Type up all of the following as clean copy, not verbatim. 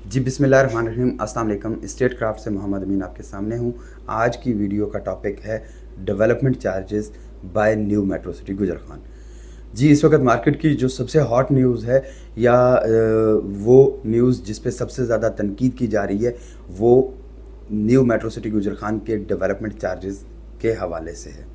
जी बिस्मिल्लाहिर्रहमानिर्रहीम, अस्सलाम वालेकुम। स्टेट क्राफ्ट से मोहम्मद अमीन आपके सामने हूँ। आज की वीडियो का टॉपिक है development charges by new metro city Gujar Khan. जी, इस वक्त मार्केट की जो सबसे हॉट न्यूज़ है या वो न्यूज़ जिस पे सबसे ज़्यादा तनकीद की जा रही है वो new metro city Gujar Khan के डेवलपमेंट चार्जेस के हवाले से है।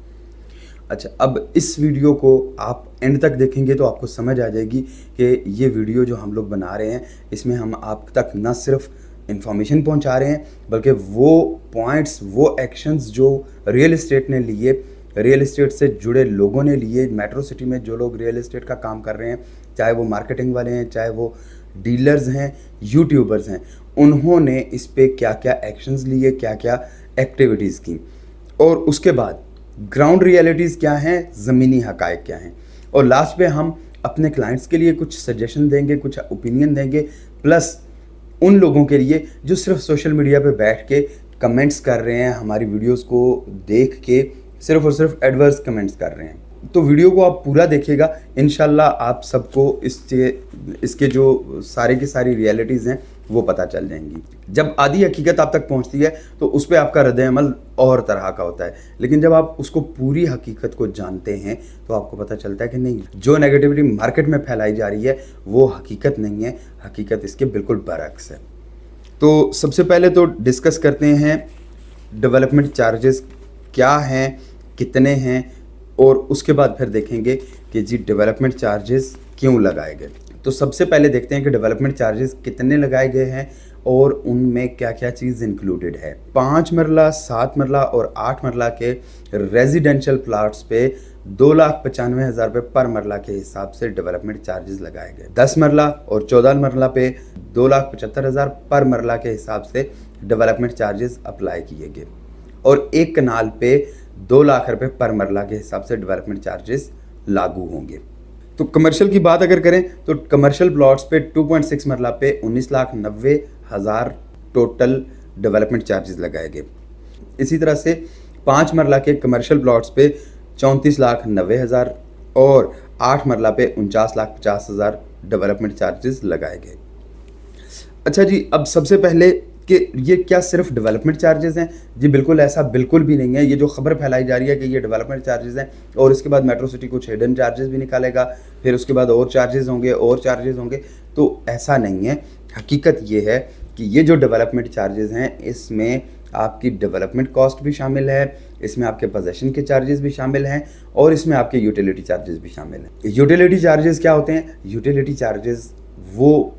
अच्छा, अब इस वीडियो को आप एंड तक देखेंगे तो आपको समझ आ जाएगी कि ये वीडियो जो हम लोग बना रहे हैं इसमें हम आप तक न सिर्फ इंफॉर्मेशन पहुंचा रहे हैं बल्कि वो पॉइंट्स, वो एक्शंस जो रियल इस्टेट ने लिए, रियल इस्टेट से जुड़े लोगों ने लिए, मेट्रो सिटी में जो लोग रियल इस्टेट का काम कर रहे हैं, चाहे वो मार्केटिंग वाले हैं, चाहे वो डीलर्स हैं, यूट्यूबर्स हैं, उन्होंने इस पर क्या क्या एक्शंस लिए, क्या क्या एक्टिविटीज़ की, और उसके बाद ग्राउंड रियलिटीज़ क्या हैं, ज़मीनी हक़ाइक़ क्या हैं, और लास्ट पे हम अपने क्लाइंट्स के लिए कुछ सजेशन देंगे, कुछ ओपिनियन देंगे, प्लस उन लोगों के लिए जो सिर्फ सोशल मीडिया पे बैठ के कमेंट्स कर रहे हैं, हमारी वीडियोस को देख के सिर्फ और सिर्फ एडवर्स कमेंट्स कर रहे हैं। तो वीडियो को आप पूरा देखिएगा, इंशाल्लाह आप सबको इसके जो सारे की सारी रियलिटीज़ हैं वो पता चल जाएंगी। जब आधी हकीकत आप तक पहुंचती है तो उस पर आपका रद्द अमल और तरह का होता है, लेकिन जब आप उसको पूरी हकीकत को जानते हैं तो आपको पता चलता है कि नहीं, जो नेगेटिविटी मार्केट में फैलाई जा रही है वो हकीकत नहीं है, हकीकत इसके बिल्कुल बरअक्स है। तो सबसे पहले तो डिस्कस करते हैं डेवलपमेंट चार्जेस क्या हैं, कितने हैं, और उसके बाद फिर देखेंगे कि जी डेवलपमेंट चार्जेस क्यों लगाए गए। तो सबसे पहले देखते हैं कि डेवलपमेंट चार्जेस कितने लगाए गए हैं और उनमें क्या क्या चीज़ इंक्लूडेड है। 5 मरला, 7 मरला और 8 मरला के रेजिडेंशियल प्लाट्स पे 2,95,000 रुपये पर मरला के हिसाब से डेवलपमेंट चार्जेस लगाए गए। 10 मरला और 14 मरला पे 2,75,000 पर मरला के हिसाब से डेवलपमेंट चार्जेस अप्लाई किए गए, और एक कनाल पे 2 लाख रुपये पर मरला के हिसाब से डेवलपमेंट चार्जेस लागू होंगे। तो कमर्शियल की बात अगर करें तो कमर्शियल प्लॉट्स पे 2.6 मरला पे 19,90,000 टोटल डेवलपमेंट चार्जेस लगाए गए। इसी तरह से 5 मरला के कमर्शियल प्लॉट्स पे 34,90,000 और 8 मरला पे 49,50,000 डेवलपमेंट चार्जेस लगाए गए। अच्छा जी, अब सबसे पहले कि ये क्या सिर्फ डेवलपमेंट चार्जेस हैं? जी बिल्कुल, ऐसा बिल्कुल भी नहीं है। ये जो खबर फैलाई जा रही है कि ये डेवलपमेंट चार्जेस हैं और इसके बाद मेट्रो सिटी कुछ हिडन चार्जेस भी निकालेगा, फिर उसके बाद और चार्जेस होंगे और चार्जेस होंगे, तो ऐसा नहीं है। हकीकत ये है कि ये जो डेवलपमेंट चार्जेस हैं इसमें आपकी डेवलपमेंट कॉस्ट भी शामिल है, इसमें आपके पोजेसन के चार्जेस भी शामिल हैं, और इसमें आपके यूटिलिटी चार्जेस भी शामिल हैं। यूटिलिटी चार्जेस क्या होते हैं? यूटिलिटी चार्जेस वो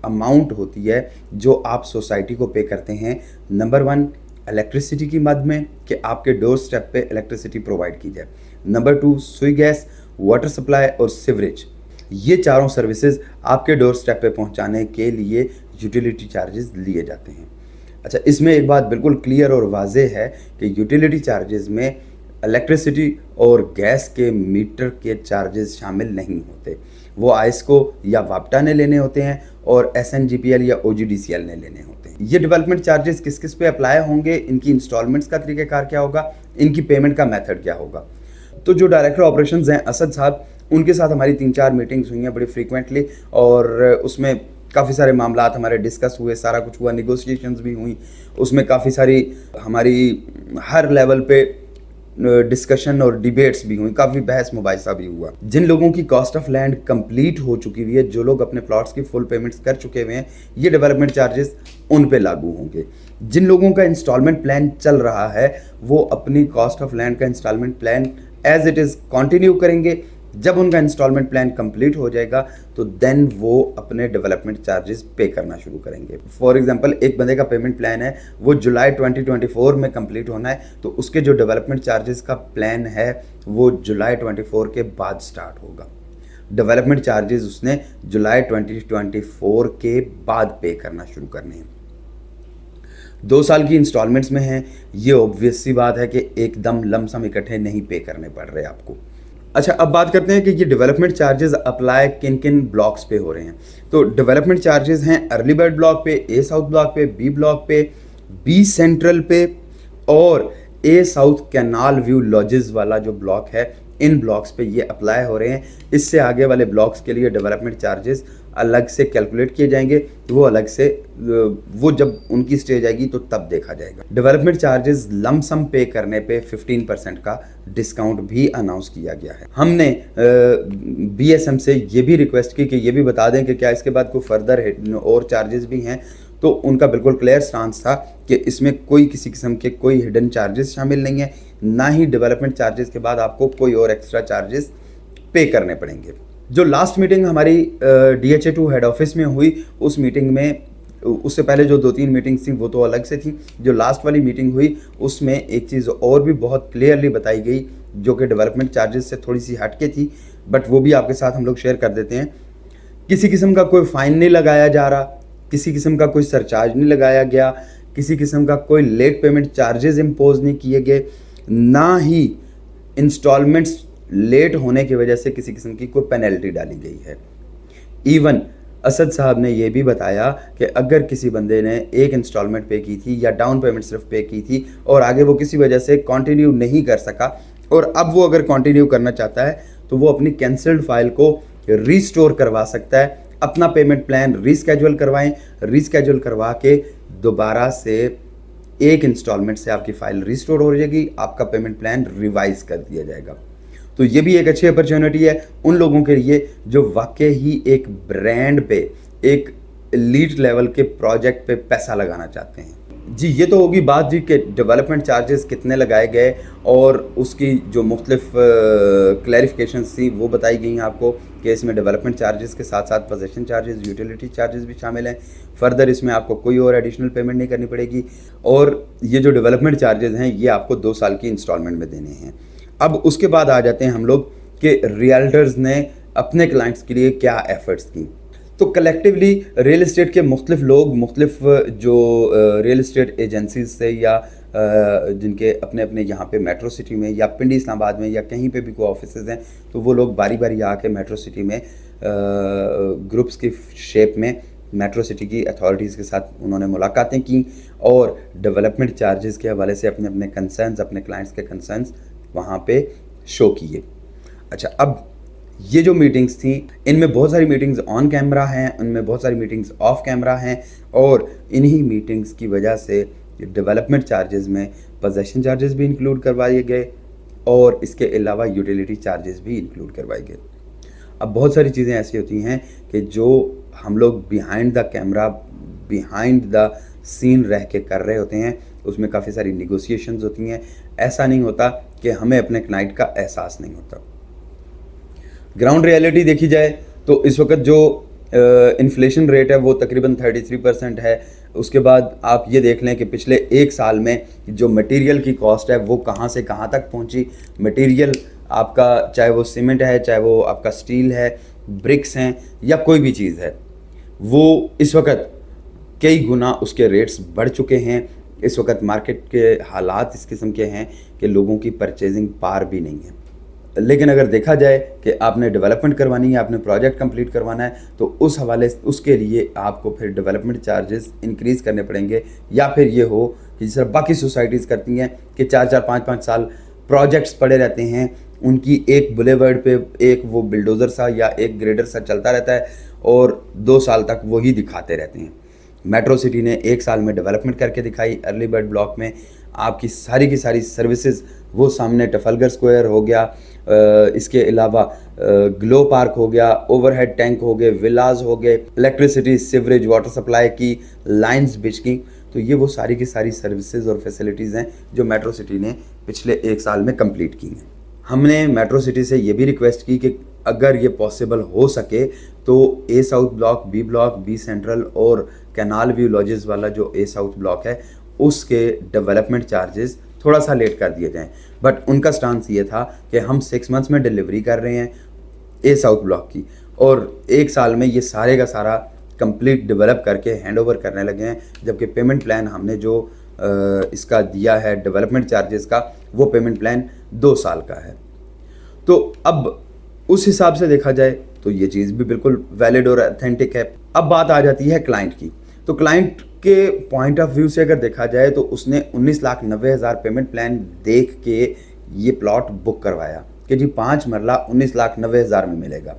अमाउंट होती है जो आप सोसाइटी को पे करते हैं, नंबर 1 इलेक्ट्रिसिटी की मद में कि आपके डोर स्टेप पे इलेक्ट्रिसिटी प्रोवाइड की जाए, नंबर 2 सुई गैस, वाटर सप्लाई और सीवरेज, ये चारों सर्विसेज आपके डोर स्टेप पे पहुंचाने के लिए यूटिलिटी चार्जेस लिए जाते हैं। अच्छा, इसमें एक बात बिल्कुल क्लियर और वाज़ेह है कि यूटिलिटी चार्जेस में इलेक्ट्रिसिटी और गैस के मीटर के चार्जेस शामिल नहीं होते, वो आइस्को या वापटा ने लेने होते हैं और SNGPL या OGDCL ने लेने होते हैं। ये डेवलपमेंट चार्जेस किस किस पे अप्लाई होंगे, इनकी इंस्टॉलमेंट्स का तरीक़ाकार क्या होगा, इनकी पेमेंट का मेथड क्या होगा। तो जो डायरेक्टर ऑपरेशंस हैं असद साहब, उनके साथ हमारी 3-4 मीटिंग्स हुई हैं बड़ी फ्रीक्वेंटली, और उसमें काफ़ी सारे मामलात हमारे डिस्कस हुए, सारा कुछ हुआ, निगोशिएशंस भी हुई, उसमें काफ़ी सारी हमारी हर लेवल पे डिस्कशन और डिबेट्स भी हुई, काफ़ी बहस मुबाहिसा भी हुआ। जिन लोगों की कॉस्ट ऑफ लैंड कंप्लीट हो चुकी हुई है, जो लोग अपने प्लॉट्स की फुल पेमेंट्स कर चुके हुए हैं, ये डेवलपमेंट चार्जेस उन पे लागू होंगे। जिन लोगों का इंस्टॉलमेंट प्लान चल रहा है वो अपनी कॉस्ट ऑफ लैंड का installment plan as it is continue करेंगे। जब उनका इंस्टॉलमेंट प्लान कंप्लीट हो जाएगा तो देन वो अपने डेवलपमेंट चार्जेस पे करना शुरू करेंगे। फॉर एग्जांपल, एक बंदे का पेमेंट प्लान है वो जुलाई 2024 में कंप्लीट होना है, तो उसके जो डेवलपमेंट चार्जेस का प्लान है वो जुलाई 24 के बाद स्टार्ट होगा। डेवलपमेंट चार्जेस उसने जुलाई 2024 के बाद पे करना शुरू करने हैं। 2 साल की इंस्टॉलमेंट्स में हैं, ये ऑब्वियस सी बात है कि एकदम लमसम इकट्ठे नहीं पे करने पड़ रहे आपको। अच्छा, अब बात करते हैं कि ये डेवलपमेंट चार्जेस अप्लाई किन किन ब्लॉक्स पे हो रहे हैं। तो डेवलपमेंट चार्जेस हैं अर्ली बर्ड ब्लॉक पे, ए साउथ ब्लॉक पे, बी ब्लॉक पे, बी सेंट्रल पे और ए साउथ कैनाल व्यू लॉजेस वाला जो ब्लॉक है, इन ब्लॉक्स पे ये अप्लाई हो रहे हैं। इससे आगे वाले ब्लॉक्स के लिए डेवलपमेंट चार्जेस अलग से कैलकुलेट किए जाएंगे, वो अलग से वो जब उनकी स्टेज आएगी तो तब देखा जाएगा। डेवलपमेंट चार्जेस लमसम पे करने पे 15% का डिस्काउंट भी अनाउंस किया गया है। हमने BSM से ये भी रिक्वेस्ट की कि ये भी बता दें कि क्या इसके बाद कोई फर्दर और चार्जेस भी हैं, तो उनका बिल्कुल क्लियर स्टांस था कि इसमें कोई किसी किस्म के कोई हिडन चार्जेस शामिल नहीं है, ना ही डेवलपमेंट चार्जेस के बाद आपको कोई और एक्स्ट्रा चार्जेस पे करने पड़ेंगे। जो लास्ट मीटिंग हमारी DHA2 हेड ऑफिस में हुई, उस मीटिंग में, उससे पहले जो 2-3 मीटिंग्स थी वो तो अलग से थी, जो लास्ट वाली मीटिंग हुई उसमें एक चीज़ और भी बहुत क्लियरली बताई गई जो कि डेवलपमेंट चार्जेस से थोड़ी सी हटके थी, बट वो भी आपके साथ हम लोग शेयर कर देते हैं। किसी किस्म का कोई फ़ाइन नहीं लगाया जा रहा, किसी किस्म का कोई सरचार्ज नहीं लगाया गया, किसी किस्म का कोई लेट पेमेंट चार्जेस इम्पोज नहीं किए गए, ना ही इंस्टॉलमेंट्स लेट होने की वजह से किसी किस्म की कोई पेनल्टी डाली गई है। इवन असद साहब ने यह भी बताया कि अगर किसी बंदे ने एक इंस्टॉलमेंट पे की थी या डाउन पेमेंट सिर्फ पे की थी और आगे वो किसी वजह से कंटिन्यू नहीं कर सका और अब वो अगर कंटिन्यू करना चाहता है तो वो अपनी कैंसल्ड फाइल को रीस्टोर करवा सकता है। अपना पेमेंट प्लान रीस्केड्यूल करवाएं, रीस्केड्यूल करवा के दोबारा से एक इंस्टॉलमेंट से आपकी फ़ाइल रिस्टोर हो जाएगी, आपका पेमेंट प्लान रिवाइज कर दिया जाएगा। तो ये भी एक अच्छी अपॉर्चुनिटी है उन लोगों के लिए जो वाकई ही एक ब्रांड पे, एक एलीट लेवल के प्रोजेक्ट पे पैसा लगाना चाहते हैं। जी, ये तो होगी बात जी कि डेवलपमेंट चार्जेस कितने लगाए गए और उसकी जो मुख्तलिफ क्लैरिफिकेशंस थी वो बताई गई हैं आपको कि इसमें डेवलपमेंट चार्जेस के साथ साथ पोजेशन चार्जेस, यूटिलिटी चार्जेस भी शामिल हैं। फर्दर इसमें आपको कोई और एडिशनल पेमेंट नहीं करनी पड़ेगी और ये जो डेवलपमेंट चार्जेस हैं ये आपको 2 साल की इंस्टॉलमेंट में देने हैं। अब उसके बाद आ जाते हैं हम लोग कि रियल्टर्स ने अपने क्लाइंट्स के लिए क्या एफर्ट्स की। तो कलेक्टिवली रियल इस्टेट के मुख्तलिफ लोग, मुख्तलिफ जो रियल इस्टेट एजेंसीज से या जिनके अपने अपने यहाँ पे मेट्रो सिटी में या पिंडी इस्लामाबाद में या कहीं पे भी कोई ऑफिसेज हैं, तो वो लोग बारी बारी आके मेट्रो सिटी में ग्रुप्स की शेप में मेट्रो सिटी की अथॉरिटीज़ के साथ उन्होंने मुलाकातें की और डेवलपमेंट चार्जेस के हवाले से अपने अपने कंसर्न्स, अपने क्लाइंट्स के कंसर्न्स वहाँ पे शो किए। अच्छा, अब ये जो मीटिंग्स थी इनमें बहुत सारी मीटिंग्स ऑन कैमरा हैं, उनमें बहुत सारी मीटिंग्स ऑफ कैमरा हैं और इन्हीं मीटिंग्स की वजह से डेवलपमेंट चार्जेस में पोजेशन चार्जेस भी इंक्लूड करवाए गए और इसके अलावा यूटिलिटी चार्जेस भी इंक्लूड करवाए गए। अब बहुत सारी चीज़ें ऐसी होती हैं कि जो हम लोग behind the camera, behind the scene रह के कर रहे होते हैं, उसमें काफ़ी सारी निगोसिएशंस होती हैं। ऐसा नहीं होता कि हमें अपने क्लाइंट का एहसास नहीं होता। ग्राउंड रियलिटी देखी जाए तो इस वक्त जो इन्फ्लेशन रेट है वो तकरीबन 33% है। उसके बाद आप ये देख लें कि पिछले 1 साल में जो मटेरियल की कॉस्ट है वो कहाँ से कहाँ तक पहुँची। मटेरियल आपका चाहे वो सीमेंट है, चाहे वो आपका स्टील है, ब्रिक्स हैं या कोई भी चीज़ है, वो इस वक्त कई गुना उसके रेट्स बढ़ चुके हैं। इस वक्त मार्केट के हालात इस किस्म के हैं कि लोगों की परचेजिंग पार भी नहीं है। लेकिन अगर देखा जाए कि आपने डेवलपमेंट करवानी है, आपने प्रोजेक्ट कंप्लीट करवाना है, तो उस हवाले से उसके लिए आपको फिर डेवलपमेंट चार्जेस इंक्रीज़ करने पड़ेंगे। या फिर ये हो कि जिस तरह बाकी सोसाइटीज़ करती हैं कि 4-4, 5-5 साल प्रोजेक्ट्स पड़े रहते हैं, उनकी एक बुलेवर्ड पे एक वो बिल्डोज़र सा या एक ग्रेडर सा चलता रहता है और 2 साल तक वही दिखाते रहते हैं। मेट्रो सिटी ने 1 साल में डेवलपमेंट करके दिखाई। अर्ली बर्ड ब्लॉक में आपकी सारी की सारी सर्विसेज वो सामने ट्रफलगर स्क्वायर हो गया, इसके अलावा ग्लो पार्क हो गया, ओवरहेड टैंक हो गए, विलाज हो गए, इलेक्ट्रिसिटी, सीवरेज, वाटर सप्लाई की लाइंस बिछ गई। तो ये वो सारी की सारी सर्विसेज और फैसिलिटीज़ हैं जो मेट्रो सिटी ने पिछले 1 साल में कंप्लीट की हैं। हमने मेट्रो सिटी से ये भी रिक्वेस्ट की कि अगर ये पॉसिबल हो सके तो A south block, B block, B central और कैनाल व्यू लॉजेस वाला जो ए साउथ ब्लॉक है उसके डेवलपमेंट चार्जेस थोड़ा सा लेट कर दिए जाएं। बट उनका स्टांस ये था कि हम 6 मंथ्स में डिलीवरी कर रहे हैं ए साउथ ब्लॉक की और 1 साल में ये सारे का सारा कंप्लीट डेवलप करके हैंड ओवर करने लगे हैं, जबकि पेमेंट प्लान हमने जो इसका दिया है डेवलपमेंट चार्जेस का, वो पेमेंट प्लान 2 साल का है। तो अब उस हिसाब से देखा जाए तो ये चीज़ भी बिल्कुल वैलिड और ऑथेंटिक है। अब बात आ जाती है क्लाइंट की। तो क्लाइंट के पॉइंट ऑफ व्यू से अगर देखा जाए तो उसने 19,90,000 पेमेंट प्लान देख के ये प्लॉट बुक करवाया कि जी 5 मरला 19,90,000 में मिलेगा।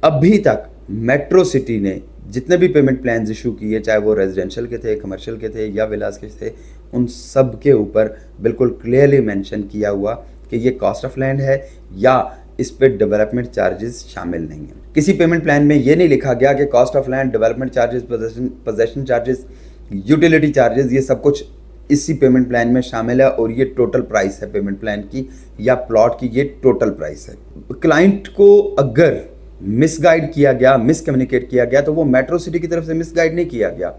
अभी तक मेट्रो सिटी ने जितने भी पेमेंट प्लान्स इशू किए, चाहे वो रेजिडेंशियल के थे, कमर्शियल के थे या विलास के थे, उन सब के ऊपर बिल्कुल क्लियरली मेंशन किया हुआ कि ये कॉस्ट ऑफ लैंड है या इस पे डेवलपमेंट चार्जेस शामिल नहीं है। किसी पेमेंट प्लान में ये नहीं लिखा गया कि cost of land, development charges, possession charges, utility charges, ये सब कुछ इसी पेमेंट प्लान में शामिल है और ये टोटल प्राइस है पेमेंट प्लान की या प्लॉट की, ये टोटल प्राइस है। क्लाइंट को अगर मिसगाइड किया गया, मिसकम्युनिकेट किया गया, तो वो मेट्रो सिटी की तरफ से मिसगाइड नहीं किया गया।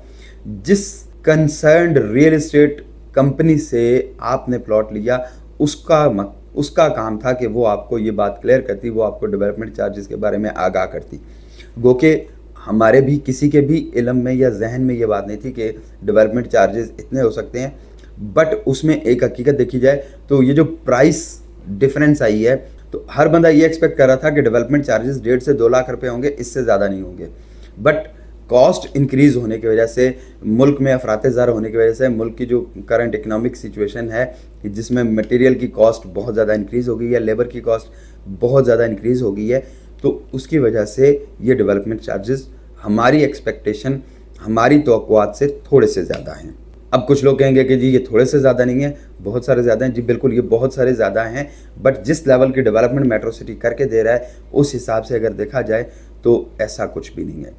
जिस कंसर्न्ड रियल एस्टेट कंपनी से आपने प्लॉट लिया, उसका काम था कि वो आपको ये बात क्लियर करती, वो आपको डेवलपमेंट चार्जेस के बारे में आगाह करती। गो के हमारे भी किसी के भी इल्म में या जहन में ये बात नहीं थी कि डेवलपमेंट चार्जेस इतने हो सकते हैं, बट उसमें एक हकीकत देखी जाए तो ये जो प्राइस डिफरेंस आई है, तो हर बंदा ये एक्सपेक्ट कर रहा था कि डेवलपमेंट चार्जेस 1.5 से 2 लाख रुपए होंगे, इससे ज़्यादा नहीं होंगे। बट कॉस्ट इंक्रीज़ होने की वजह से, मुल्क में अफरात-ज़र होने की वजह से, मुल्क की जो करंट इकनॉमिक सिचुएशन है कि जिसमें मटेरियल की कॉस्ट बहुत ज़्यादा इंक्रीज़ हो गई है, लेबर की कॉस्ट बहुत ज़्यादा इंक्रीज़ हो गई है, तो उसकी वजह से ये डेवलपमेंट चार्जेस हमारी एक्सपेक्टेशन, हमारी तवक्कुआत से थोड़े से ज़्यादा हैं। अब कुछ लोग कहेंगे कि जी ये थोड़े से ज़्यादा नहीं है, बहुत सारे ज़्यादा हैं। जी बिल्कुल, ये बहुत सारे ज़्यादा हैं, बट जिस लेवल की डेवलपमेंट मेट्रो सिटी करके दे रहा है, उस हिसाब से अगर देखा जाए तो ऐसा कुछ भी नहीं है।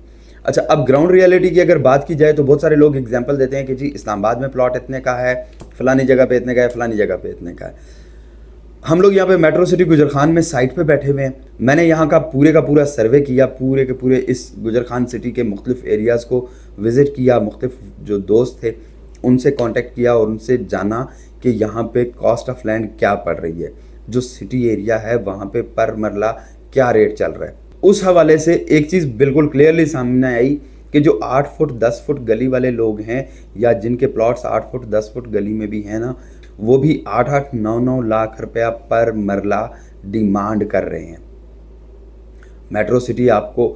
अच्छा, अब ग्राउंड रियलिटी की अगर बात की जाए तो बहुत सारे लोग एग्जांपल देते हैं कि जी इस्लामाबाद में प्लॉट इतने का है, फलानी जगह पे इतने का है, फलानी जगह पे इतने का है। हम लोग यहाँ पे मेट्रो सिटी गुजरखान में साइट पे बैठे हुए हैं। मैंने यहाँ का पूरा सर्वे किया, पूरे के पूरे इस गुजरखान सिटी के मुख्तलिफ एरियाज़ को विज़िट किया, मुख्तलिफ जो दोस्त थे उनसे कांटेक्ट किया और उनसे जाना कि यहाँ पे कॉस्ट ऑफ लैंड क्या पड़ रही है, जो सिटी एरिया है वहाँ पे पर मरला क्या रेट चल रहा है। उस हवाले से एक चीज़ बिल्कुल क्लियरली सामने आई कि जो 8 फुट 10 फुट गली वाले लोग हैं या जिनके प्लॉट्स 8 फुट 10 फुट गली में भी हैं ना, वो भी 8-8 9-9 लाख रुपया पर मरला डिमांड कर रहे हैं। मेट्रो सिटी आपको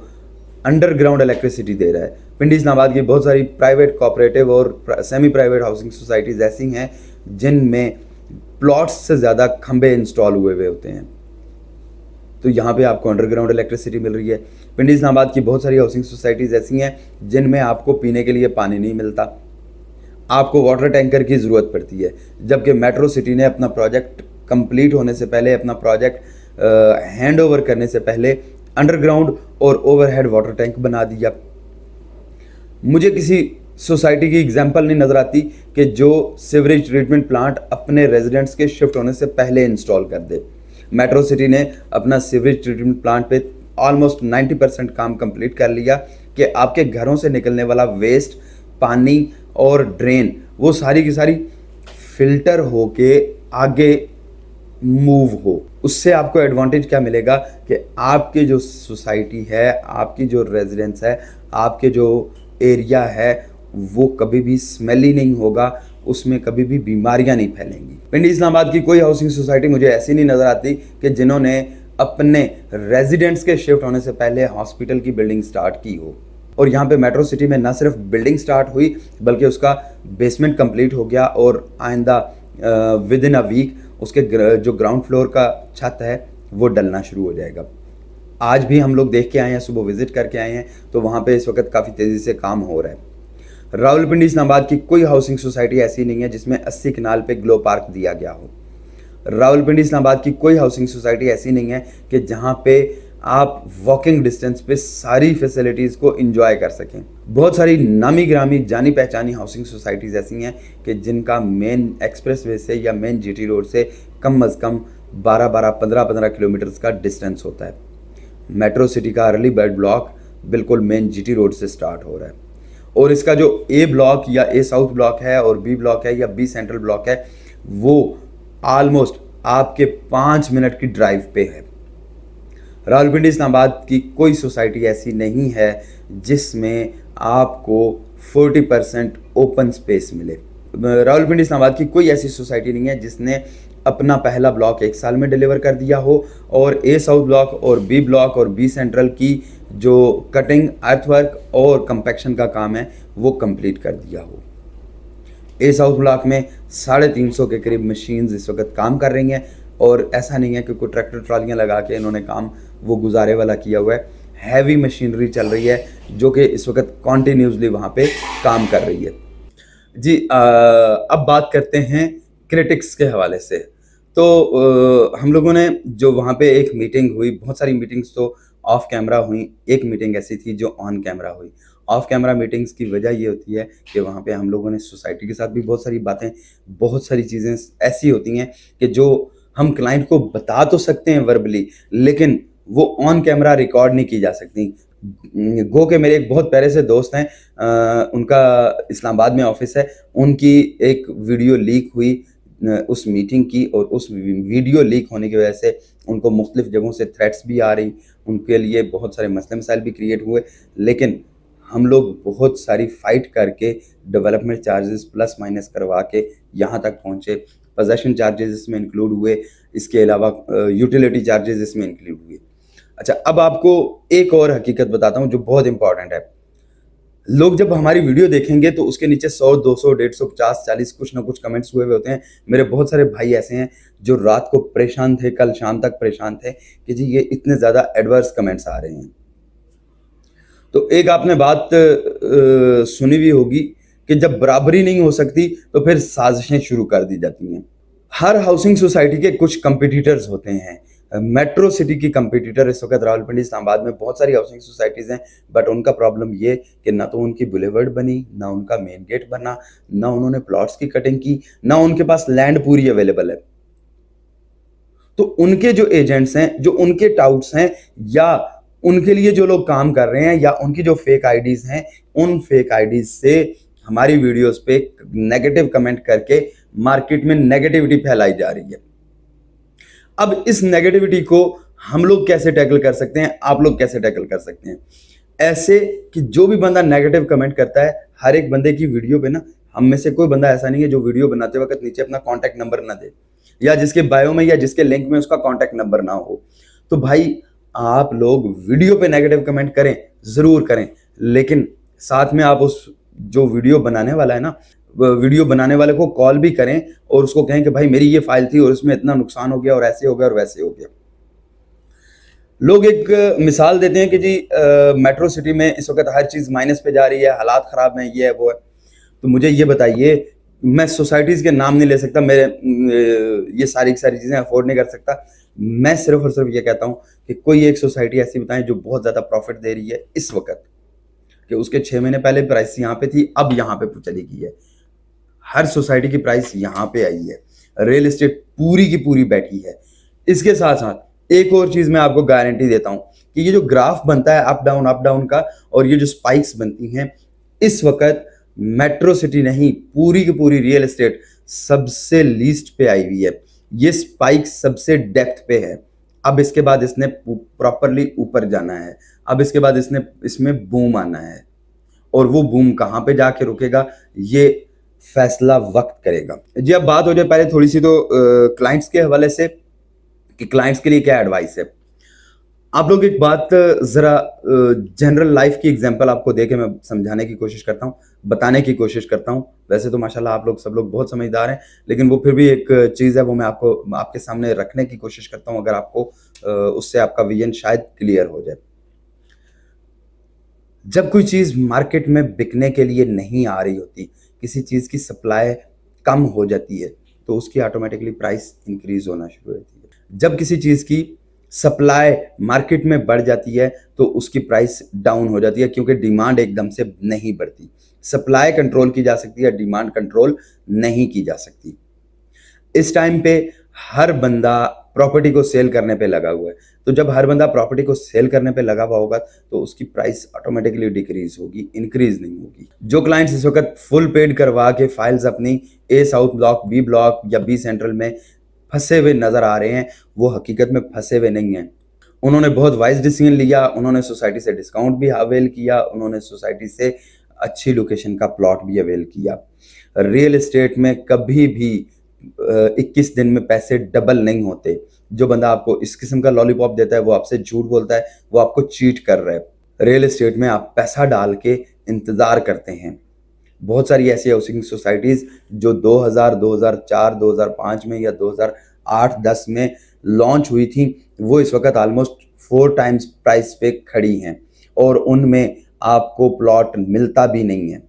अंडरग्राउंड इलेक्ट्रिसिटी दे रहा है। पिंडी इस्लामाबाद की बहुत सारी प्राइवेट, कोऑपरेटिव और सेमी प्राइवेट हाउसिंग सोसाइटीज़ ऐसी हैं जिनमें प्लॉट्स से ज़्यादा खंबे इंस्टॉल हुए होते हैं, तो यहाँ पे आपको अंडरग्राउंड इलेक्ट्रिसिटी मिल रही है। पिंडी इस्लामाबाद की बहुत सारी हाउसिंग सोसाइटीज़ ऐसी हैं जिनमें आपको पीने के लिए पानी नहीं मिलता, आपको वाटर टैंकर की ज़रूरत पड़ती है। जबकि मेट्रो सिटी ने अपना प्रोजेक्ट कंप्लीट होने से पहले, अपना प्रोजेक्ट हैंड ओवर करने से पहले अंडरग्राउंड और ओवरहेड वाटर टैंक बना दिया। मुझे किसी सोसाइटी की एग्जांपल नहीं नज़र आती कि जो सीवरेज ट्रीटमेंट प्लांट अपने रेजिडेंट्स के शिफ्ट होने से पहले इंस्टॉल कर दे। मेट्रो सिटी ने अपना सीवरेज ट्रीटमेंट प्लांट पे ऑलमोस्ट 90% काम कंप्लीट कर लिया कि आपके घरों से निकलने वाला वेस्ट, पानी और ड्रेन, वो सारी की सारी फिल्टर होके आगे मूव हो। उससे आपको एडवांटेज क्या मिलेगा कि आपकी जो सोसाइटी है, आपकी जो रेजिडेंस है, आपके जो एरिया है, वो कभी भी स्मेली नहीं होगा, उसमें कभी भी बीमारियां नहीं फैलेंगी। पिंडी इस्लामाबाद की कोई हाउसिंग सोसाइटी मुझे ऐसी नहीं नज़र आती कि जिन्होंने अपने रेजिडेंट्स के शिफ्ट होने से पहले हॉस्पिटल की बिल्डिंग स्टार्ट की हो। और यहाँ पे मेट्रो सिटी में ना सिर्फ बिल्डिंग स्टार्ट हुई बल्कि उसका बेसमेंट कंप्लीट हो गया और आइंदा विद इन अ वीक उसके जो ग्राउंड फ्लोर का छत है वो डलना शुरू हो जाएगा। आज भी हम लोग देख के आए हैं, सुबह विज़िट करके आए हैं, तो वहाँ पे इस वक्त काफ़ी तेज़ी से काम हो रहा है। रावलपिंडी इस्लामाबाद की कोई हाउसिंग सोसाइटी ऐसी नहीं है जिसमें 80 कनाल पे ग्लो पार्क दिया गया हो। रावलपिंडी इस्लामाबाद की कोई हाउसिंग सोसाइटी ऐसी नहीं है कि जहाँ पे आप वॉकिंग डिस्टेंस पे सारी फैसिलिटीज़ को एंजॉय कर सकें। बहुत सारी नामी ग्रामी जानी पहचानी हाउसिंग सोसाइटीज़ ऐसी हैं कि जिनका मेन एक्सप्रेसवे से या मेन जीटी रोड से कम अज़ कम 12-12, 15-15 किलोमीटर्स का डिस्टेंस होता है। मेट्रो सिटी का अर्ली बर्ड ब्लॉक बिल्कुल मेन जीटी रोड से स्टार्ट हो रहा है और इसका जो ए ब्लॉक या ए साउथ ब्लॉक है और बी ब्लॉक है या बी सेंट्रल ब्लॉक है, वो ऑलमोस्ट आपके 5 मिनट की ड्राइव पे है। रावलपिंडी इस्लामाबाद की कोई सोसाइटी ऐसी नहीं है जिसमें आपको 40% ओपन स्पेस मिले। रावलपिंडी इस्लामाबाद की कोई ऐसी सोसाइटी नहीं है जिसने अपना पहला ब्लॉक 1 साल में डिलीवर कर दिया हो और ए साउथ ब्लॉक और बी ब्लॉक और बी सेंट्रल की जो कटिंग, अर्थवर्क और कंपैक्शन का काम है वो कंप्लीट कर दिया हो। ए साउथ ब्लॉक में 350 के करीब मशीन्स इस वक्त काम कर रही हैं और ऐसा नहीं है कि कोई ट्रैक्टर ट्रॉलियाँ लगा के इन्होंने काम वो गुजारे वाला किया हुआ है। हैवी मशीनरी चल रही है जो कि इस वक्त कॉन्टिन्यूसली वहाँ पे काम कर रही है। जी अब बात करते हैं क्रिटिक्स के हवाले से। तो हम लोगों ने जो वहाँ पे एक मीटिंग हुई, बहुत सारी मीटिंग्स तो ऑफ कैमरा हुई, एक मीटिंग ऐसी थी जो ऑन कैमरा हुई। ऑफ कैमरा मीटिंग्स की वजह ये होती है कि वहाँ पे हम लोगों ने सोसाइटी के साथ भी बहुत सारी बातें, बहुत सारी चीज़ें ऐसी होती हैं कि जो हम क्लाइंट को बता तो सकते हैं वर्बली, लेकिन वो ऑन कैमरा रिकॉर्ड नहीं की जा सकती। गो के मेरे एक बहुत प्यारे से दोस्त हैं, उनका इस्लामाबाद में ऑफिस है, उनकी एक वीडियो लीक हुई उस मीटिंग की, और उस वीडियो लीक होने की वजह से उनको मुख्तलिफ जगहों से थ्रेट्स भी आ रही, उनके लिए बहुत सारे मसले मसाइल भी क्रिएट हुए। लेकिन हम लोग बहुत सारी फाइट करके डेवलपमेंट चार्जेस प्लस माइनस करवा के यहाँ तक पहुँचे। पोजेशन चार्जेस इसमें इंक्लूड हुए, इसके अलावा यूटिलिटी चार्जेस इसमें इंक्लूड हुए। अच्छा, अब आपको एक और हकीकत बताता हूँ जो बहुत इंपॉर्टेंट है। लोग जब हमारी वीडियो देखेंगे तो उसके नीचे 100, 200, 150, 50, 40 कुछ ना कुछ कमेंट्स हुए होते हैं। मेरे बहुत सारे भाई ऐसे हैं जो रात को परेशान थे, कल शाम तक परेशान थे कि जी ये इतने ज़्यादा एडवर्स कमेंट्स आ रहे हैं। तो एक आपने बात सुनी भी होगी कि जब बराबरी नहीं हो सकती तो फिर साजिशें शुरू कर दी जाती हैं। हर हाउसिंग सोसाइटी के कुछ कंपटीटर्स होते हैं। मेट्रो सिटी की कंपटीटर इस वक्त रावलपिंडी इस्लामाबाद में बहुत सारी हाउसिंग सोसाइटीज़ हैं, बट उनका प्रॉब्लम ये कि ना तो उनकी बुलेवर्ड बनी, ना उनका मेन गेट बना, ना उन्होंने प्लॉट्स की कटिंग की, ना उनके पास लैंड पूरी अवेलेबल है। तो उनके जो एजेंट्स हैं, जो उनके टाउट्स हैं, या उनके लिए जो लोग काम कर रहे हैं, या उनकी जो फेक आईडीज हैं, उन फेक आईडीज से हमारी वीडियोस पे नेगेटिव कमेंट करके मार्केट में नेगेटिविटी फैलाई जा रही है। अब इस नेगेटिविटी को हम लोग कैसे टैकल कर सकते हैं, आप लोग कैसे टैकल कर सकते हैं? ऐसे कि जो भी बंदा नेगेटिव कमेंट करता है, हर एक बंदे की वीडियो पे ना, हम में से कोई बंदा ऐसा नहीं है जो वीडियो बनाते वक्त नीचे अपना कॉन्टैक्ट नंबर ना दे, या जिसके बायो में या जिसके लिंक में उसका कॉन्टैक्ट नंबर ना हो। तो भाई आप लोग वीडियो पे नेगेटिव कमेंट करें, जरूर करें, लेकिन साथ में आप उस जो वीडियो बनाने वाला है ना, वीडियो बनाने वाले को कॉल भी करें और उसको कहें कि भाई मेरी ये फाइल थी और इसमें इतना नुकसान हो गया और ऐसे हो गया और वैसे हो गया। लोग एक मिसाल देते हैं कि जी मेट्रो सिटी में इस वक्त हर चीज़ माइनस पे जा रही है, हालात ख़राब हैं, ये है वो है। तो मुझे ये बताइए, मैं सोसाइटीज़ के नाम नहीं ले सकता, मेरे ये सारी चीज़ें अफोर्ड नहीं कर सकता। मैं सिर्फ और सिर्फ ये कहता हूँ कि कोई एक सोसाइटी ऐसी बताएं जो बहुत ज़्यादा प्रॉफिट दे रही है इस वक्त, कि उसके 6 महीने पहले प्राइस यहाँ पे थी, अब यहाँ पे चली गई है। हर सोसाइटी की प्राइस यहाँ पे आई है, रियल एस्टेट पूरी की पूरी बैठी है। इसके साथ साथ एक और चीज़ मैं आपको गारंटी देता हूँ कि ये जो ग्राफ बनता है अप डाउन का, और ये जो स्पाइक्स बनती हैं, इस वक्त मेट्रो सिटी नहीं, पूरी की पूरी रियल एस्टेट सबसे लीस्ट पे आई हुई है। ये स्पाइक सबसे डेप्थ पे है। अब इसके बाद इसने प्रॉपरली ऊपर जाना है, अब इसके बाद इसमें बूम आना है, और वो बूम कहाँ पे जाके रुकेगा ये फैसला वक्त करेगा। जी अब बात हो जाए पहले थोड़ी सी तो क्लाइंट्स के हवाले से कि क्लाइंट्स के लिए क्या एडवाइस है। आप लोग एक बात जरा जनरल लाइफ की एग्जांपल आपको देके मैं समझाने की कोशिश करता हूँ, बताने की कोशिश करता हूँ। वैसे तो माशाल्लाह आप लोग सब लोग बहुत समझदार हैं, लेकिन वो फिर भी एक चीज़ है, वो मैं आपके सामने रखने की कोशिश करता हूँ, अगर आपको उससे आपका विजन शायद क्लियर हो जाए। जब कोई चीज़ मार्केट में बिकने के लिए नहीं आ रही होती, किसी चीज़ की सप्लाई कम हो जाती है, तो उसकी ऑटोमेटिकली प्राइस इंक्रीज होना शुरू होती है। जब किसी चीज़ की सप्लाई मार्केट में बढ़ जाती है तो उसकी प्राइस डाउन हो जाती है, क्योंकि डिमांड एकदम से नहीं बढ़ती। सप्लाई कंट्रोल की जा सकती है, डिमांड कंट्रोल नहीं की जा सकती। इस टाइम पे हर बंदा प्रॉपर्टी को सेल करने पे लगा हुआ है, तो जब हर बंदा प्रॉपर्टी को सेल करने पे लगा हुआ होगा तो उसकी प्राइस ऑटोमेटिकली डिक्रीज होगी, इंक्रीज नहीं होगी। जो क्लाइंट्स इस वक्त फुल पेड करवा के फाइल्स अपनी ए साउथ ब्लॉक, बी ब्लॉक या बी सेंट्रल में फंसे हुए नजर आ रहे हैं, वो हकीकत में फंसे हुए नहीं हैं। उन्होंने बहुत वाइज डिसीजन लिया, उन्होंने सोसाइटी से डिस्काउंट भी अवेल किया, उन्होंने सोसाइटी से अच्छी लोकेशन का प्लॉट भी अवेल किया। रियल एस्टेट में कभी भी 21 दिन में पैसे डबल नहीं होते। जो बंदा आपको इस किस्म का लॉलीपॉप देता है वो आपसे झूठ बोलता है, वो आपको चीट कर रहा है। रियल एस्टेट में आप पैसा डाल के इंतज़ार करते हैं। बहुत सारी ऐसी हाउसिंग सोसाइटीज़ जो 2000, 2004, 2005 में या 2008-10 में लॉन्च हुई थी, वो इस वक्त ऑलमोस्ट 4 टाइम्स प्राइस पे खड़ी हैं और उनमें आपको प्लॉट मिलता भी नहीं है।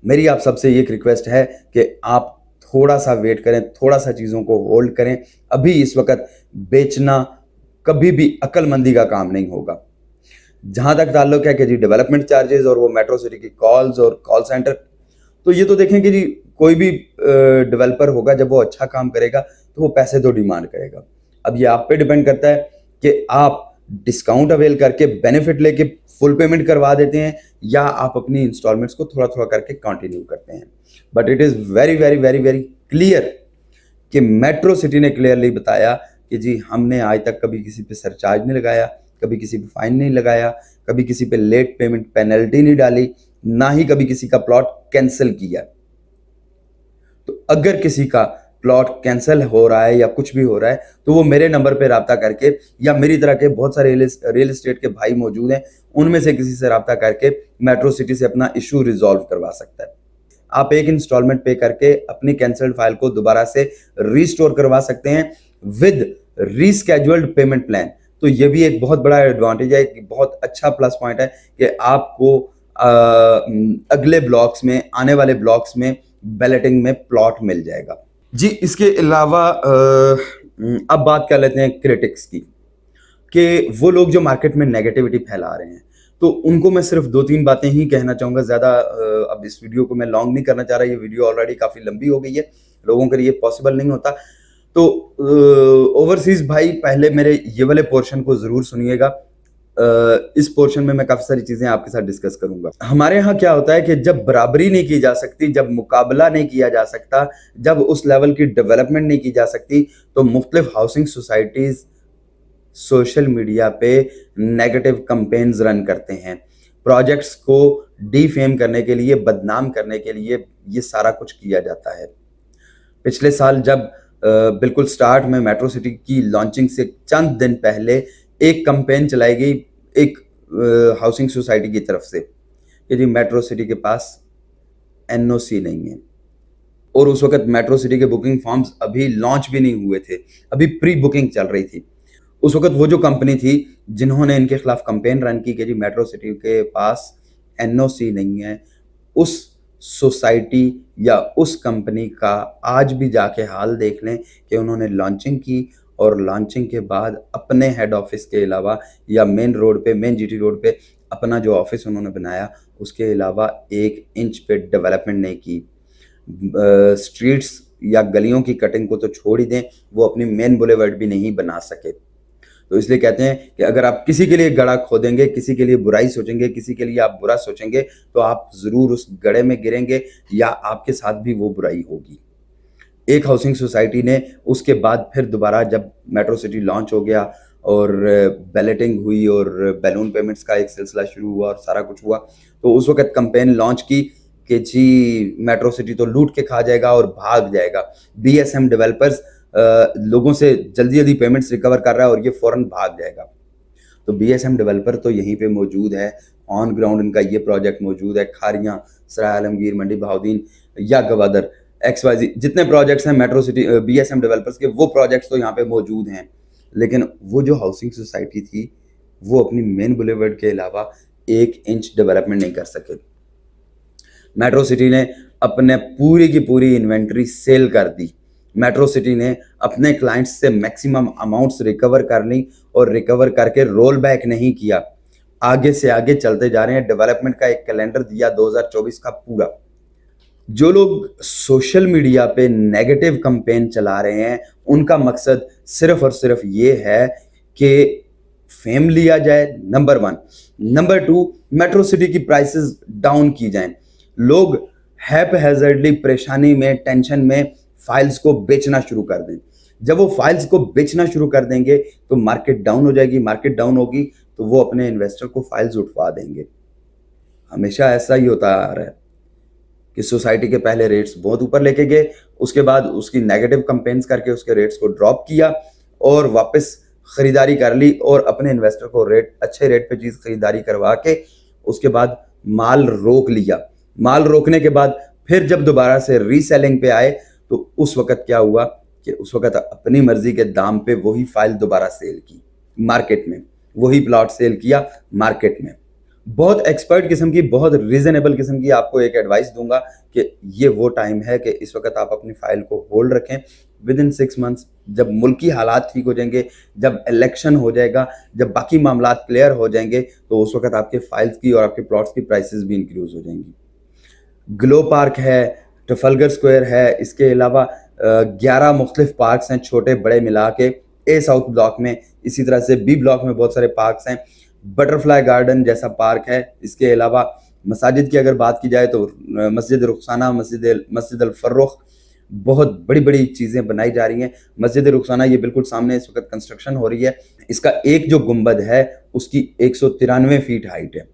मेरी आप सबसे एक रिक्वेस्ट है कि आप थोड़ा सा वेट करें, थोड़ा सा चीज़ों को होल्ड करें। अभी इस वक्त बेचना कभी भी अक्लमंदी का काम नहीं होगा। जहां तक ताल्लुक है कि जी डेवलपमेंट चार्जेस और वो मेट्रो सिटी की कॉल्स और कॉल सेंटर, तो ये तो देखें कि जी कोई भी डेवलपर होगा, जब वो अच्छा काम करेगा तो वो पैसे तो डिमांड करेगा। अब ये आप पे डिपेंड करता है कि आप डिस्काउंट अवेल करके बेनिफिट लेके फुल पेमेंट करवा देते हैं या आप अपनी इंस्टॉलमेंट्स को थोड़ा थोड़ा करके कंटिन्यू करते हैं। But it is very very very very clear कि मेट्रो सिटी ने क्लियरली बताया कि जी हमने आज तक कभी किसी पे सरचार्ज नहीं लगाया, कभी किसी पे फाइन नहीं लगाया, कभी किसी पे लेट पेमेंट पेनल्टी नहीं डाली, ना ही कभी किसी का प्लॉट कैंसिल किया। तो अगर किसी का प्लॉट कैंसिल हो रहा है या कुछ भी हो रहा है तो वो मेरे नंबर पे राब्ता करके, या मेरी तरह के बहुत सारे रियल एस्टेट के भाई मौजूद हैं, उनमें से किसी से राब्ता करके मेट्रो सिटी से अपना इशू रिजॉल्व करवा सकता है। आप एक इंस्टॉलमेंट पे करके अपनी कैंसल्ड फाइल को दोबारा से रीस्टोर करवा सकते हैं विद रीस्केड्यूल्ड पेमेंट प्लान। तो ये भी एक बहुत बड़ा एडवांटेज है, एक बहुत अच्छा प्लस पॉइंट है कि आपको अगले ब्लॉक्स में, आने वाले ब्लॉक्स में बैलेटिंग में प्लॉट मिल जाएगा। जी इसके अलावा अब बात कर लेते हैं क्रिटिक्स की, कि वो लोग जो मार्केट में नेगेटिविटी फैला रहे हैं, तो उनको मैं सिर्फ 2-3 बातें ही कहना चाहूँगा। ज़्यादा अब इस वीडियो को मैं लॉन्ग नहीं करना चाह रहा, ये वीडियो ऑलरेडी काफ़ी लंबी हो गई है, लोगों के लिए पॉसिबल नहीं होता। तो ओवरसीज भाई पहले मेरे ये वाले पोर्शन को ज़रूर सुनिएगा। इस पोर्शन में मैं काफ़ी सारी चीज़ें आपके साथ डिस्कस करूंगा। हमारे यहाँ क्या होता है कि जब बराबरी नहीं की जा सकती, जब मुकाबला नहीं किया जा सकता, जब उस लेवल की डेवलपमेंट नहीं की जा सकती, तो मुख्तलिफ हाउसिंग सोसाइटीज़ सोशल मीडिया पे नेगेटिव कैंपेन्स रन करते हैं। प्रोजेक्ट्स को डीफेम करने के लिए, बदनाम करने के लिए ये सारा कुछ किया जाता है। पिछले साल जब बिल्कुल स्टार्ट में मेट्रो सिटी की लॉन्चिंग से चंद दिन पहले एक कैंपेन चलाई गई एक हाउसिंग सोसाइटी की तरफ से कि जी मेट्रो सिटी के पास एनओसी नहीं है, और उस वक्त मेट्रो सिटी के बुकिंग फॉर्म्स अभी लॉन्च भी नहीं हुए थे, अभी प्री बुकिंग चल रही थी। उस वक्त वो जो कंपनी थी जिन्होंने इनके खिलाफ कैंपेन रन की कि जी मेट्रो सिटी के पास एनओसी नहीं है, उस सोसाइटी या उस कंपनी का आज भी जाके हाल देख लें कि उन्होंने लॉन्चिंग की और लॉन्चिंग के बाद अपने हेड ऑफिस के अलावा या मेन रोड पे, मेन जीटी रोड पे अपना जो ऑफिस उन्होंने बनाया, उसके अलावा 1 इंच पे डेवलपमेंट नहीं की। स्ट्रीट्स या गलियों की कटिंग को तो छोड़ ही दें, वो अपनी मेन बुलेवर्ड भी नहीं बना सके। तो इसलिए कहते हैं कि अगर आप किसी के लिए गड़ा खोदेंगे, किसी के लिए बुराई सोचेंगे, किसी के लिए आप बुरा सोचेंगे, तो आप ज़रूर उस गड्ढे में गिरेंगे या आपके साथ भी वो बुराई होगी। एक हाउसिंग सोसाइटी ने उसके बाद फिर दोबारा जब मेट्रो सिटी लॉन्च हो गया और बैलेटिंग हुई और बैलून पेमेंट्स का एक सिलसिला शुरू हुआ और सारा कुछ हुआ, तो उस वक्त कैंपेन लॉन्च की कि जी मेट्रो सिटी तो लूट के खा जाएगा और भाग जाएगा। बीएसएम डेवलपर्स लोगों से जल्दी जल्दी पेमेंट्स रिकवर कर रहा है और ये फ़ौरन भाग जाएगा। तो बीएसएम डेवलपर तो यहीं पे मौजूद है, ऑन ग्राउंड इनका ये प्रोजेक्ट मौजूद है। खारियाँ, सराय आलमगीर, मंडी बहाउद्दीन या गवादर, XYZ जितने प्रोजेक्ट्स हैं मेट्रो सिटी बीएसएम डेवलपर्स के, वो प्रोजेक्ट्स तो यहाँ पे मौजूद हैं। लेकिन वो जो हाउसिंग सोसाइटी थी वो अपनी मेन बुलेवर्ड के अलावा 1 इंच डेवलपमेंट नहीं कर सके। मेट्रो सिटी ने अपने पूरी की पूरी इन्वेंट्री सेल कर दी। मेट्रो सिटी ने अपने क्लाइंट्स से मैक्सिमम अमाउंट्स रिकवर कर ली और रिकवर करके रोल बैक नहीं किया, आगे से आगे चलते जा रहे हैं। डेवलपमेंट का एक कैलेंडर दिया 2024 का पूरा। जो लोग सोशल मीडिया पे नेगेटिव कैंपेन चला रहे हैं, उनका मकसद सिर्फ और सिर्फ ये है कि फेम लिया जाए, नंबर 1। नंबर 2, मेट्रो सिटी की प्राइसेस डाउन की जाएं। लोग हैपहैज़र्डली परेशानी में, टेंशन में फाइल्स को बेचना शुरू कर दें। जब वो फाइल्स को बेचना शुरू कर देंगे तो मार्केट डाउन हो जाएगी। मार्केट डाउन होगी तो वो अपने इन्वेस्टर को फाइल्स उठवा देंगे। हमेशा ऐसा ही होता आ रहा है कि सोसाइटी के पहले रेट्स बहुत ऊपर लेके गए, उसके बाद उसकी नेगेटिव कैंपेन्स करके उसके रेट्स को ड्रॉप किया और वापस खरीदारी कर ली और अपने इन्वेस्टर को अच्छे रेट पे चीज़ खरीदारी करवा के उसके बाद माल रोक लिया। माल रोकने के बाद फिर जब दोबारा से रीसेलिंग पे आए तो उस वक्त क्या हुआ कि उस वक्त अपनी मर्जी के दाम पे वही फाइल दोबारा सेल की मार्केट में। वही प्लॉट सेल किया मार्केट में। बहुत एक्सपर्ट किस्म की, बहुत रीजनेबल किस्म की आपको एक एडवाइस दूंगा कि ये वो टाइम है कि इस वक्त आप अपनी फाइल को होल्ड रखें। विद इन 6 मंथ्स जब मुल्की हालात ठीक हो जाएंगे, जब इलेक्शन हो जाएगा, जब बाकी मामला क्लियर हो जाएंगे, तो उस वक्त आपके फाइल्स की और आपके प्लॉट्स की प्राइसेस भी इंक्रीज हो जाएंगी। ग्लो पार्क है, ट्रफलगर स्क्वायर है, इसके अलावा 11 मुख्तलिफ पार्क्स हैं छोटे बड़े मिला के ए साउथ ब्लॉक में। इसी तरह से बी ब्लॉक में बहुत सारे पार्क्स हैं। बटरफ्लाई गार्डन जैसा पार्क है। इसके अलावा मसाजिद की अगर बात की जाए तो मस्जिद रुखसाना, मस्जिद अल फर्रुख, बहुत बड़ी बड़ी चीज़ें बनाई जा रही हैं। मस्जिद रुखसाना ये बिल्कुल सामने इस वक्त कंस्ट्रक्शन हो रही है। इसका एक जो गुंबद है उसकी 193 फीट हाइट है।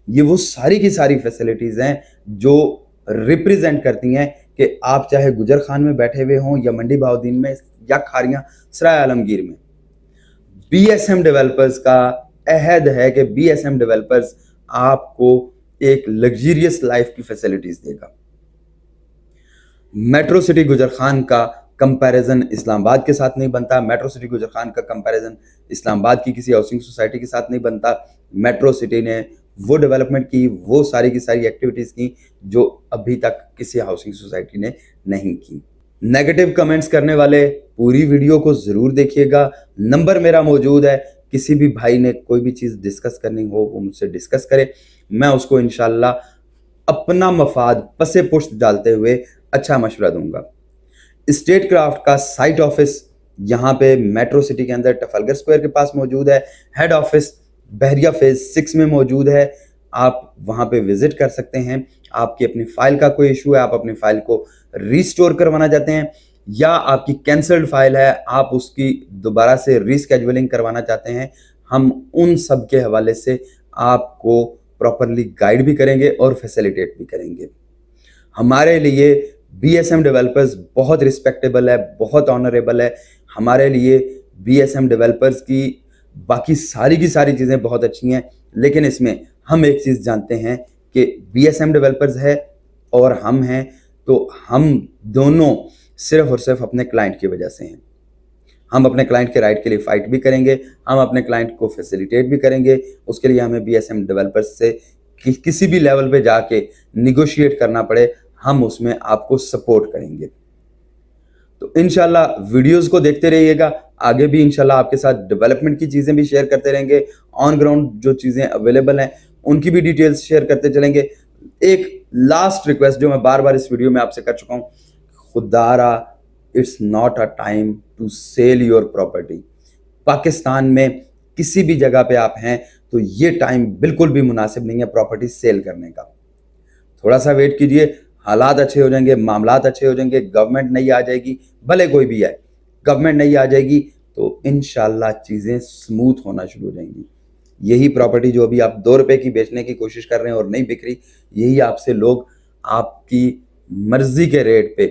ये वो सारी की सारी फैसिलिटीज़ हैं जो रिप्रेजेंट करती हैं कि आप चाहे गुजर खान में बैठे हुए हों या मंडी बहाउद्दीन में या खारियां सराय आलमगीर में। बीएसएम डेवलपर्स का अहद है कि बीएसएम डेवलपर्स आपको एक लग्जरियस लाइफ की फैसिलिटीज देगा। मेट्रो सिटी गुजर खान का कंपैरिजन इस्लामाबाद के साथ नहीं बनता। मेट्रो सिटी गुजर खान का कंपैरिजन इस्लामाबाद की किसी हाउसिंग सोसाइटी के साथ नहीं बनता। मेट्रो सिटी ने वो डेवलपमेंट की, वो सारी की सारी एक्टिविटीज की जो अभी तक किसी हाउसिंग सोसाइटी ने नहीं की। नेगेटिव कमेंट्स करने वाले पूरी वीडियो को जरूर देखिएगा। नंबर मेरा मौजूद है, किसी भी भाई ने कोई भी चीज डिस्कस करनी हो वो मुझसे डिस्कस करे, मैं उसको इंशाल्लाह अपना मफाद पसे पुश्त डालते हुए अच्छा मशवरा दूंगा। स्टेट क्राफ्ट का साइट ऑफिस यहाँ पे मेट्रो सिटी के अंदर ट्रफलगर स्क्वायर के पास मौजूद है। हेड ऑफिस बहरिया फेज 6 में मौजूद है। आप वहां पे विजिट कर सकते हैं। आपकी अपनी फाइल का कोई इशू है, आप अपनी फाइल को रिस्टोर करवाना चाहते हैं, या आपकी कैंसल्ड फाइल है, आप उसकी दोबारा से रीस्केड्यूलिंग करवाना चाहते हैं, हम उन सब के हवाले से आपको प्रॉपरली गाइड भी करेंगे और फैसिलिटेट भी करेंगे। हमारे लिए बीएसएम डेवलपर्स बहुत रिस्पेक्टेबल है, बहुत ऑनरेबल है। हमारे लिए बीएसएम डेवलपर्स की बाकी सारी की सारी चीज़ें बहुत अच्छी हैं, लेकिन इसमें हम एक चीज़ जानते हैं कि बीएसएम डेवलपर्स है और हम हैं, तो हम दोनों सिर्फ और सिर्फ अपने क्लाइंट की वजह से हैं। हम अपने क्लाइंट के राइट के लिए फाइट भी करेंगे, हम अपने क्लाइंट को फैसिलिटेट भी करेंगे। उसके लिए हमें बीएसएम डेवलपर्स से किसी भी लेवल पे जाके निगोशिएट करना पड़े, हम उसमें आपको सपोर्ट करेंगे। तो इंशाल्लाह वीडियोस को देखते रहिएगा, आगे भी इंशाल्लाह आपके साथ डेवलपमेंट की चीज़ें भी शेयर करते रहेंगे। ऑन ग्राउंड जो चीज़ें अवेलेबल हैं उनकी भी डिटेल्स शेयर करते चलेंगे। एक लास्ट रिक्वेस्ट जो मैं बार बार इस वीडियो में आपसे कर चुका हूँ, खुदारा it's not a time to sell your property. Pakistan में किसी भी जगह पे आप हैं तो ये टाइम बिल्कुल भी मुनासिब नहीं है प्रॉपर्टी सेल करने का। थोड़ा सा वेट कीजिए, हालात अच्छे हो जाएंगे, मामलात अच्छे हो जाएंगे, गवर्नमेंट नहीं आ जाएगी, भले कोई भी आए, गवर्नमेंट नहीं आ जाएगी तो इंशाल्लाह चीज़ें स्मूथ होना शुरू हो जाएंगी। यही प्रॉपर्टी जो अभी आप 2 रुपए की बेचने की कोशिश कर रहे हैं और नहीं बिक रही, यही आपसे लोग आपकी मर्जी के रेट पे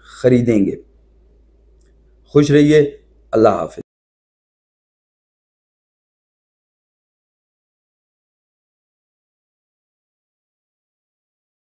खरीदेंगे। खुश रहिए, अल्लाह हाफिज।